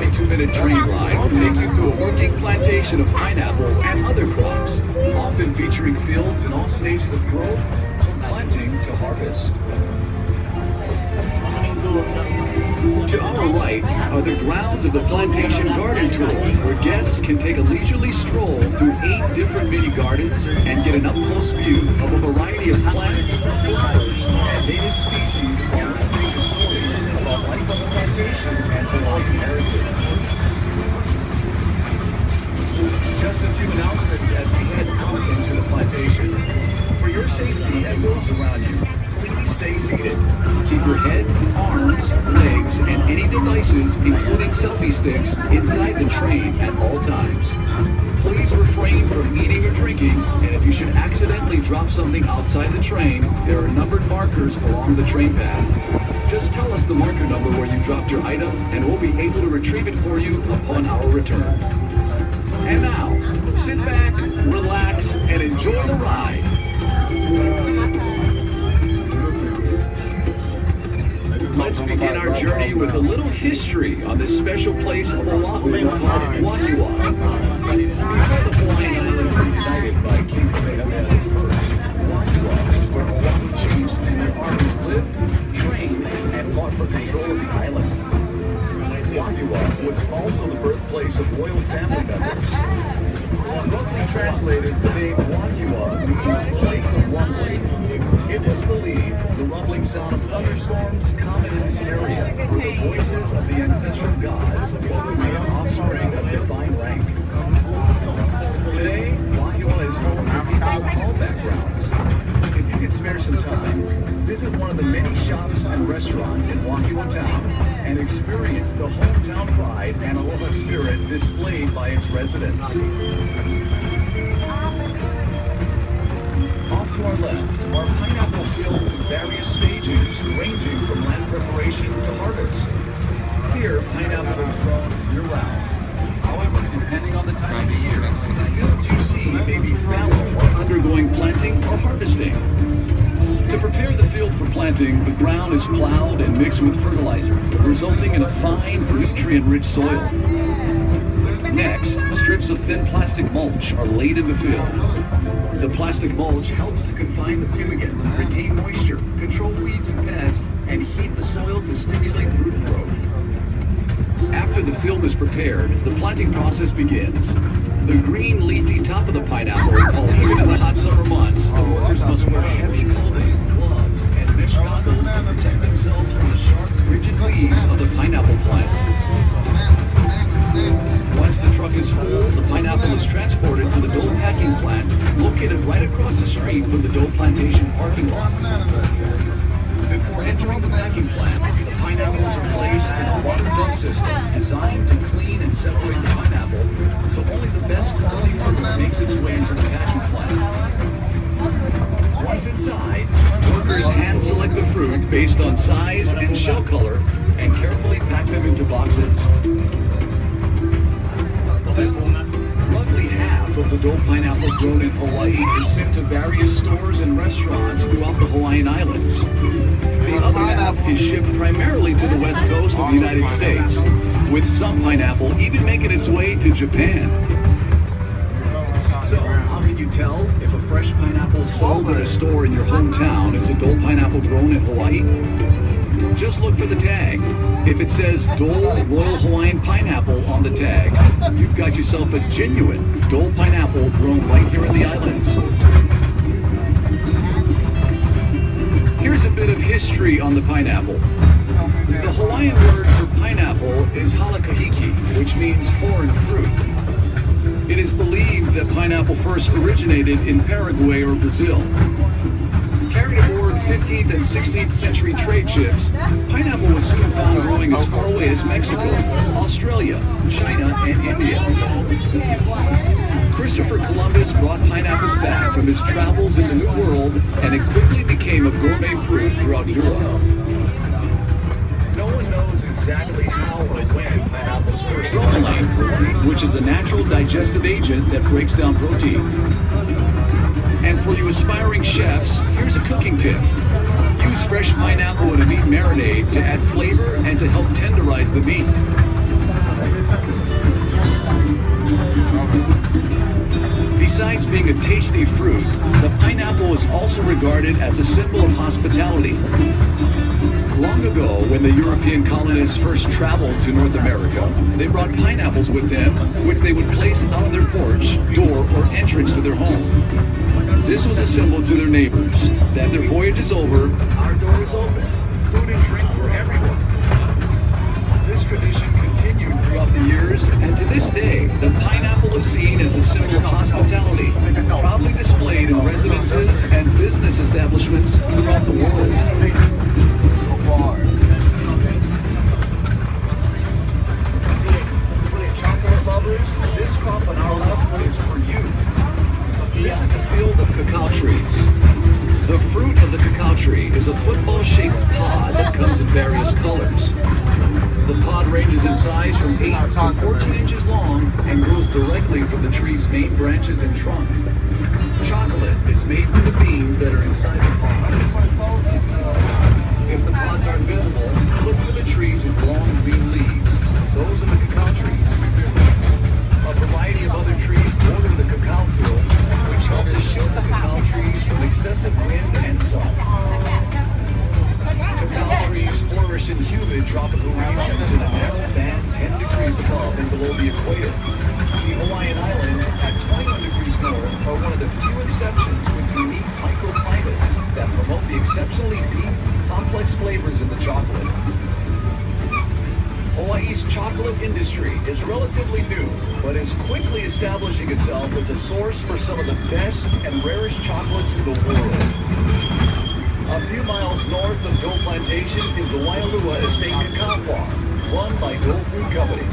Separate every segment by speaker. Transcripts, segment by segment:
Speaker 1: 22-minute train ride will take you through a working plantation of pineapples and other crops, often featuring fields in all stages of growth, from planting to harvest. To our right are the grounds of the Plantation Garden Tour, where guests can take a leisurely stroll through 8 different mini gardens and get an up-close view of a variety of plants, flowers, and native species while listening to stories about life on the plantation and Hawaiian heritage. Just a few announcements as we head out into the plantation. For your safety and those around you, please stay seated. Keep your head, arms, legs, and any devices, including selfie sticks, inside the train at all times. Please refrain from eating or drinking, and if you should accidentally drop something outside the train, there are numbered markers along the train path. Just tell us the marker number where you dropped your item, and we'll be able to retrieve it for you upon our return. And now, sit back, relax, and enjoy the ride. Let's begin our journey with a little history on this special place of Oahu called Wahiawa. Before the Hawaiian Islands were united by King Kamehameha I, Wahiawa was where Oahu chiefs and their armies lived, trained, and fought for control of the island. Wahiawa was also the birthplace of royal family members. Roughly translated, the name Wahiawa means place of rumbling. It was believed the rumbling sound of thunderstorms common in this area were the voices of the ancestral gods welcoming an offspring of divine rank. Today, Wahiawa is home to people of all backgrounds. If you could spare some time, visit one of the many shops and restaurants in Wahiawa town and experience the hometown pride and aloha spirit displayed by its residents. Off to our left are pineapple fields of various stages, ranging from land preparation to harvest. Here, pineapple is grown year-round. However, depending on the time of year, the fields you see may be fallow or undergoing planting or harvesting. To prepare the field for planting, the ground is plowed and mixed with fertilizer, resulting in a fine, nutrient-rich soil. Next, strips of thin plastic mulch are laid in the field. The plastic mulch helps to confine the fumigant, retain moisture, control weeds and pests, and heat the soil to stimulate root growth. After the field is prepared, the planting process begins. The green leafy top of the pineapple, called even in the hot summer months, the workers must wear heavy clothing, gloves, and mesh goggles to protect themselves from the sharp, rigid leaves of the pineapple plant. Once the truck is full, the pineapple is transported to the Dole packing plant, located right across the street from the Dole Plantation parking lot. Before entering the packing plant, the pineapples are placed in a water dump system designed to clean and separate the pineapple, so only the best quality fruit makes its way into the packing plant. Once inside, workers hand select the fruit based on size and shell color and carefully pack them into boxes. Roughly half of the Dole pineapple grown in Hawaii is sent to various stores and restaurants throughout the Hawaiian Islands. The other half is shipped primarily to the west coast of the United States, with some pineapple even making its way to Japan. So, how can you tell if a fresh pineapple sold at a store in your hometown is a Dole pineapple grown in Hawaii? Just look for the tag. If it says Dole Royal Hawaiian Pineapple on the tag, you've got yourself a genuine Dole pineapple grown right here in the islands. Here's a bit of history on the pineapple. The Hawaiian word for pineapple is halakahiki, which means foreign fruit. It is believed that pineapple first originated in Paraguay or Brazil. Carried aboard 15th and 16th century trade ships, pineapple was soon found growing as far away as Mexico, Australia, China, and India. Christopher Columbus brought pineapples back from his travels in the New World, and it quickly became a gourmet fruit throughout Europe. No one knows exactly how or when pineapples first ripened, which is a natural digestive agent that breaks down protein. And for you aspiring chefs, here's a cooking tip. Use fresh pineapple in a meat marinade to add flavor and to help tenderize the meat. being a tasty fruit, the pineapple is also regarded as a symbol of hospitality. Long ago, when the European colonists first traveled to North America, they brought pineapples with them, which they would place on their porch, door, or entrance to their home. This was a symbol to their neighbors that their voyage is over, our door is open, food and drink for everyone. This tradition continued throughout the years, and to this day, the pineapple is seen as a symbol of hospitality, proudly displayed in residences and business establishments throughout the world. Chocolate lovers, this crop on our left is for you. This is a field of cacao trees. The fruit of the cacao tree is a football-shaped pod that comes in various colors. The pod ranges in size from 8 to 14 inches long and grows directly from the tree's main branches and trunk. Chocolate is made from the beans that are inside the pods. If the pods aren't visible, look for the trees with long green leaves. Those are the cacao trees. A variety of other trees border the cacao field, which help to shield the cacao trees from excessive wind and sun. Cacao trees flourish in humid tropical regions in a narrow band 10 degrees above and below the equator. The Hawaiian Islands at 21 degrees north are one of the few exceptions with unique microclimates that promote the exceptionally deep, complex flavors of the chocolate. Hawaii's chocolate industry is relatively new, but is quickly establishing itself as a source for some of the best and rarest chocolates in the world. A few miles north of Dole Plantation is the Waialua Estate Cacao Farm, run by Dole Food Company.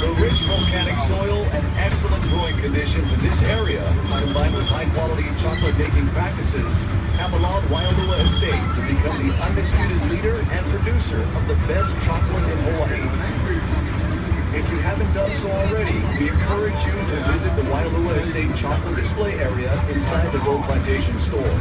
Speaker 1: The rich volcanic soil and excellent growing conditions in this area, combined with high-quality chocolate making practices, have allowed Waialua Estate to become the undisputed leader and producer of the best chocolate in Hawaii. If you haven't done so already, we encourage you to visit the Waialua Estate chocolate display area inside the Dole Plantation store.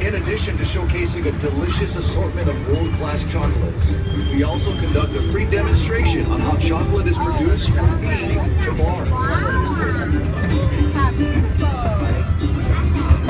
Speaker 1: In addition to showcasing a delicious assortment of world-class chocolates, we also conduct a free demonstration on how chocolate is produced from bean to bar.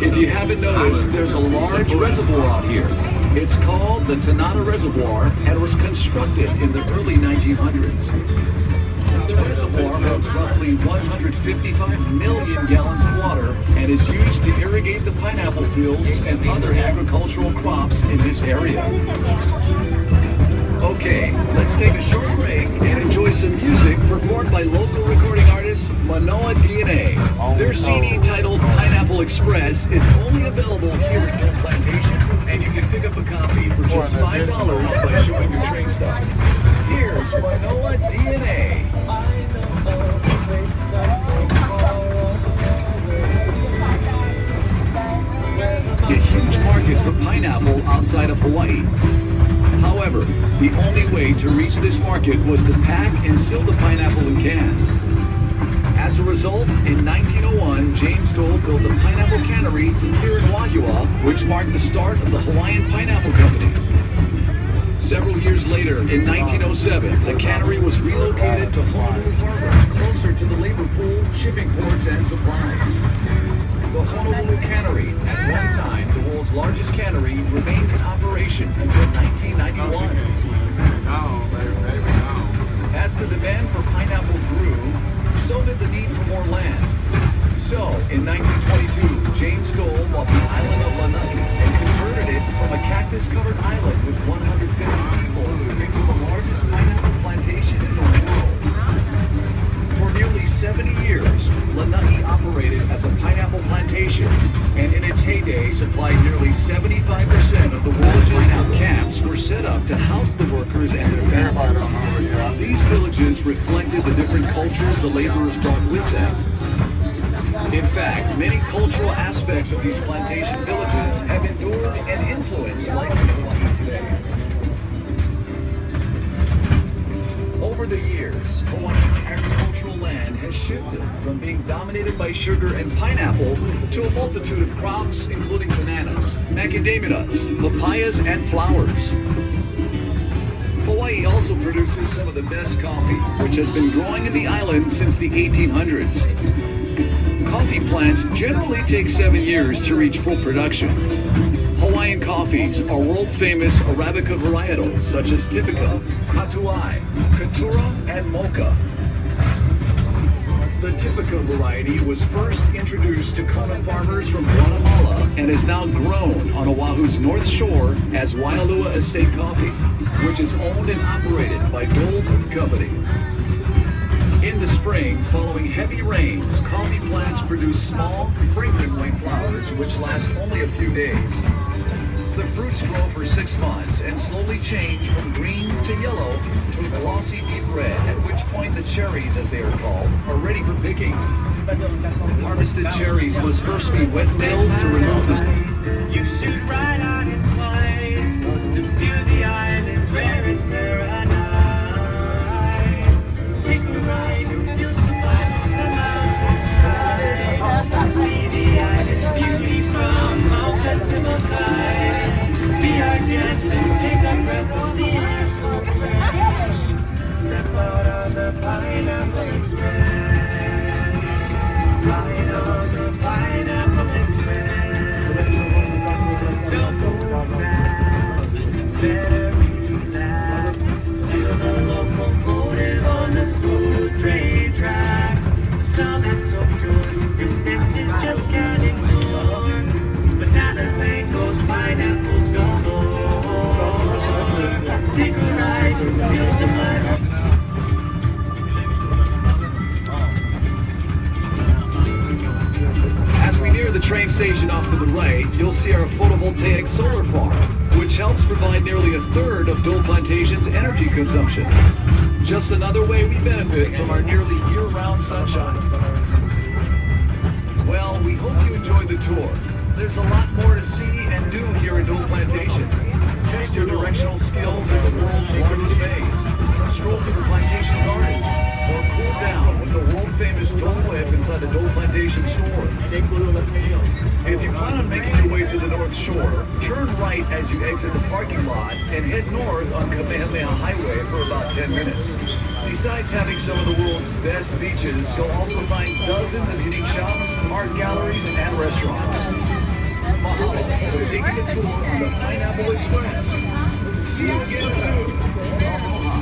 Speaker 1: If you haven't noticed, there's a large reservoir out here. It's called the Tanana Reservoir and was constructed in the early 1900s. The reservoir holds roughly 155 million gallons of water and is used to irrigate the pineapple fields and other agricultural crops in this area. Okay, let's take a short break and enjoy some music performed by local recording artist Manoa DNA. Their CD titled Pineapple Express is only available here at Dole Plantation, and you can pick up a copy for just $5 by showing your train stop. Here's Manoa DNA. A huge market for pineapple outside of Hawaii. However, the only way to reach this market was to pack and seal the pineapple in cans. As a result, in 1901, James Dole built a pineapple cannery here in Wahiawa, which marked the start of the Hawaiian Pineapple Company. Several years later, in 1907, the cannery was relocated to Honolulu Harbor, closer to the labor pool, shipping ports, and supplies. The Honolulu Cannery, at one time the world's largest cannery, remained in operation until 1991. As the demand for pineapple grew, so did the need for more land. So, in 1922, James Dole bought the island of Lanai and converted it from a cactus-covered island with 150 people into the largest pineapple plantation in the world. For nearly 70 years, Lanai operated as a pineapple plantation, and in its heyday supplied nearly 75% of the world's pineapple camps were set up to house the workers and their families. These villages reflected the different cultures the laborers brought with them. In fact, many cultural aspects of these plantation villages have endured and influenced life in Hawaii today. Over the years, Hawaii's agricultural land has shifted from being dominated by sugar and pineapple to a multitude of crops, including bananas, macadamia nuts, papayas, and flowers. Hawaii also produces some of the best coffee, which has been growing in the island since the 1800s. Coffee plants generally take 7 years to reach full production. Hawaiian coffees are world-famous Arabica varietals such as Typica, Katuai, Katura, and Mocha. The Typica variety was first introduced to Kona farmers from Guatemala and is now grown on Oahu's North Shore as Waialua Estate Coffee, which is owned and operated by Dole Food Company. In the spring, following heavy rains, coffee plants produce small, fragrant white flowers which last only a few days. The fruits grow for 6 months and slowly change from green to yellow to a glossy deep red, at which point the cherries, as they are called, are ready for picking. Harvested cherries must first be wet milled to remove the...
Speaker 2: You should ride on it twice to view the island's rarest paradise. Take a ride and feel some life on the mountainside. See the island's beauty from Mauka to Makai. Be our guest and take a breath of the air so fresh. Step out on the Pineapple Express. Ride on the Pineapple Express. Don't move fast, better relax. Feel the locomotive on the smooth train tracks. A smell that's so pure, your senses just can't ignore. Bananas, mangoes, pineapples galore. Take a ride, feel some life.
Speaker 1: As we near the train station off to the right, you'll see our photovoltaic solar farm, which helps provide nearly a third of Dole Plantation's energy consumption. Just another way we benefit from our nearly year-round sunshine. Well, we hope you enjoyed the tour. There's a lot more to see and do here at Dole Plantation. Test your directional skills in the world's largest maze. Stroll through the plantation garden, or cool down with the world-famous Dole Whip inside the Dole Plantation store. If you plan on making your way to the North Shore, turn right as you exit the parking lot and head north on Kamehameha Highway for about 10 minutes. Besides having some of the world's best beaches, you'll also find dozens of unique shops, art galleries, and restaurants. Mahalo for taking a tour on the Pineapple Express. See you again soon. Aloha.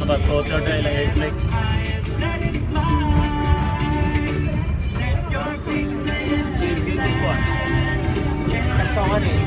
Speaker 3: Dapat closer na ilang airplane. Sirkuit ko. Ito ka rin.